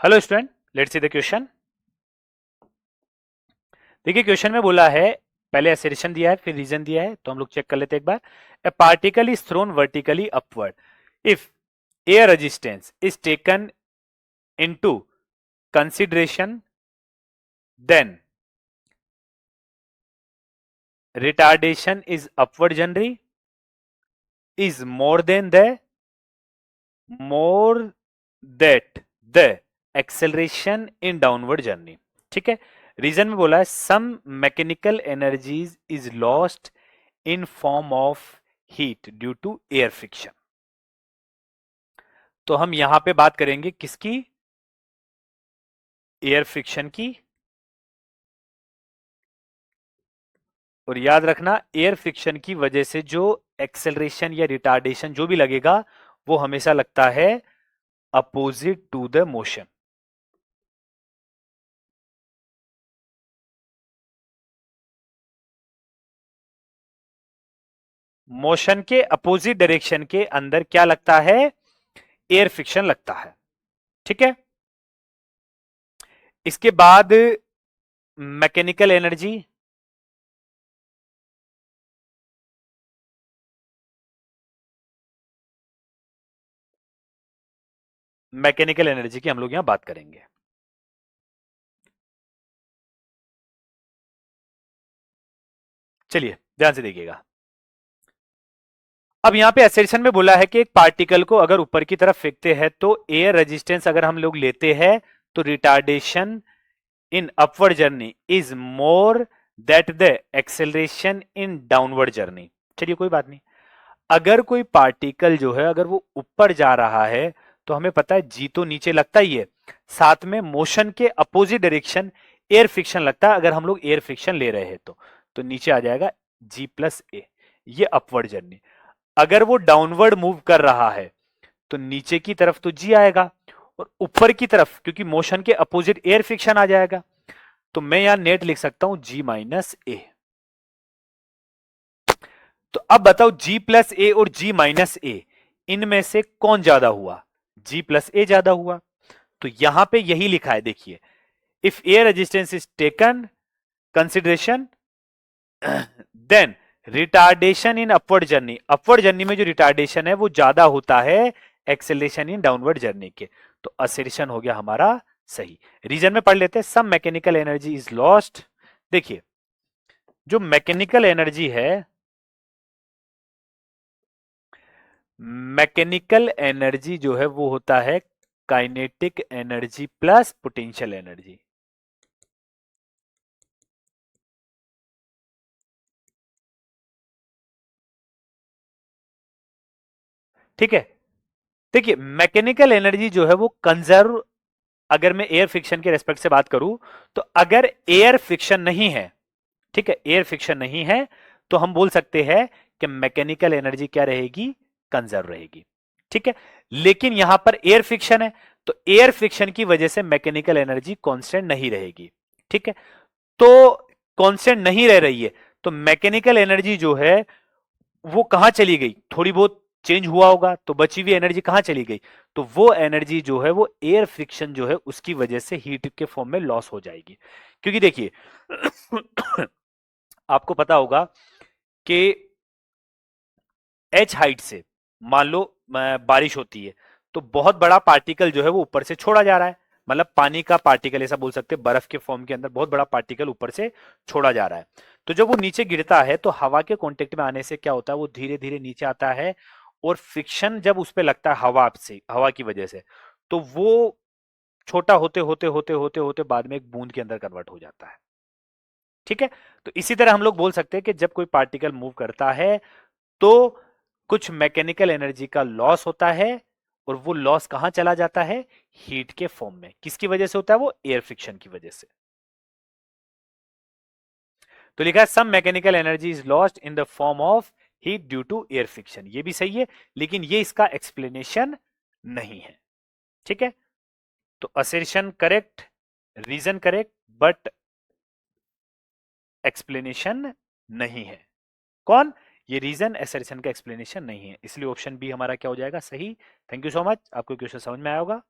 Hello student, let's see the question. देखिए question में बोला है, पहले एसेरिशन दिया है फिर रीजन दिया है, तो हम लोग चेक कर लेते हैं एक बार। A particle is thrown vertically upward if air resistance is taken into consideration, then retardation is upward journey is more that the acceleration in downward journey। ठीक है, रीजन में बोला है some mechanical energies is lost in form of heat due to air friction. तो हम यहां पे बात करेंगे किसकी? एयर फ्रिक्शन की। और याद रखना, एयर फ्रिक्शन की वजह से जो एक्सेलरेशन या रिटार्डेशन जो भी लगेगा वो हमेशा लगता है opposite to the motion. Motion के अपोजिट डायरेक्शन के अंदर क्या लगता है? एयर फ्रिक्शन लगता है। ठीक है, इसके बाद मैकेनिकल एनर्जी। मैकेनिकल एनर्जी की हम लोग यहां बात करेंगे। चलिए ध्यान से देखिएगा। अब यहां पे एसेशन में बोला है कि एक पार्टिकल को अगर ऊपर की तरफ फेंकते हैं तो एयर रेजिस्टेंस अगर हम लोग लेते हैं तो retardation in upward journey is more that the acceleration in downward journey. चलिए कोई बात नहीं, अगर कोई पार्टिकल जो है अगर वो ऊपर जा रहा है तो हमें पता है जी तो नीचे लगता ही है, साथ में मोशन के अपोजिट डायरेक्शन एयर फ्रिक्शन लगता है। अगर हम लोग एयर फ्रिक्शन ले रहे हैं तो नीचे आ जाएगा जी प्लस ए, ये अपवर्ड जर्नी। अगर वो डाउनवर्ड मूव कर रहा है तो नीचे की तरफ तो जी आएगा और ऊपर की तरफ क्योंकि मोशन के अपोजिट एयर फ्रिक्शन आ जाएगा, तो मैं यहां नेट लिख सकता हूं जी माइनस ए। तो अब बताओ जी प्लस ए और जी माइनस ए इनमें से कौन ज्यादा हुआ? जी प्लस ए ज्यादा हुआ। तो यहां पे यही लिखा है, देखिए, if air resistance is taken consideration then retardation in upward journey में जो रिटार्डेशन है वो ज्यादा होता है एक्सेलेरेशन इन डाउनवर्ड जर्नी के। तो असर्शन हो गया हमारा सही। रीजन में पढ़ लेते हैं, सम मैकेनिकल एनर्जी इज लॉस्ट। देखिए, जो मैकेनिकल एनर्जी है, मैकेनिकल एनर्जी जो है वो होता है kinetic energy plus potential energy. ठीक है, देखिए मैकेनिकल एनर्जी जो है वो कंजर्व, अगर मैं एयर फ्रिक्शन के रेस्पेक्ट से बात करूं तो अगर एयर फ्रिक्शन नहीं है, ठीक है, एयर फ्रिक्शन नहीं है तो हम बोल सकते हैं कि मैकेनिकल एनर्जी क्या रहेगी? कंजर्व रहेगी। ठीक है, लेकिन यहां पर एयर फ्रिक्शन है तो एयर फ्रिक्शन की वजह से मैकेनिकल एनर्जी कांस्टेंट नहीं रहेगी। ठीक है, तो कांस्टेंट नहीं रह रही है तो मैकेनिकल एनर्जी जो है वो कहां चली गई? थोड़ी बहुत चेंज हुआ होगा तो बची हुई एनर्जी कहां चली गई? तो वो एनर्जी जो है वो एयर फ्रिक्शन जो है उसकी वजह से हीट के फॉर्म में लॉस हो जाएगी। क्योंकि देखिए आपको पता होगा कि एच हाइट से मान लो बारिश होती है तो बहुत बड़ा पार्टिकल जो है वो ऊपर से छोड़ा जा रहा है, मतलब पानी का पार्टिकल ऐसा बोल सकते हैं, बर्फ के फॉर्म के अंदर बहुत बड़ा पार्टिकल ऊपर से छोड़ा जा रहा है। तो जब वो नीचे गिरता है तो हवा के कांटेक्ट में आने से क्या होता है, वो धीरे धीरे नीचे आता है और फ्रिक्शन जब उस पर लगता है हवा से, हवा की वजह से, तो वो छोटा होते होते होते होते होते बाद में एक बूंद के अंदर कन्वर्ट हो जाता है। ठीक है, तो इसी तरह हम लोग बोल सकते हैं कि जब कोई पार्टिकल मूव करता है तो कुछ मैकेनिकल एनर्जी का लॉस होता है और वो लॉस कहां चला जाता है? हीट के फॉर्म में। किसकी वजह से होता है? वो एयर फ्रिक्शन की वजह से। तो लिखा है some mechanical energy is lost in the form of heat due to air friction. ये भी सही है लेकिन ये इसका एक्सप्लेनेशन नहीं है। ठीक है, तो assertion correct, reason correct, but explanation नहीं है। कौन? ये रीजन असर्शन का एक्सप्लेनेशन नहीं है, इसलिए ऑप्शन बी हमारा क्या हो जाएगा? सही। थैंक यू सो मच, आपको क्वेश्चन समझ में आया होगा।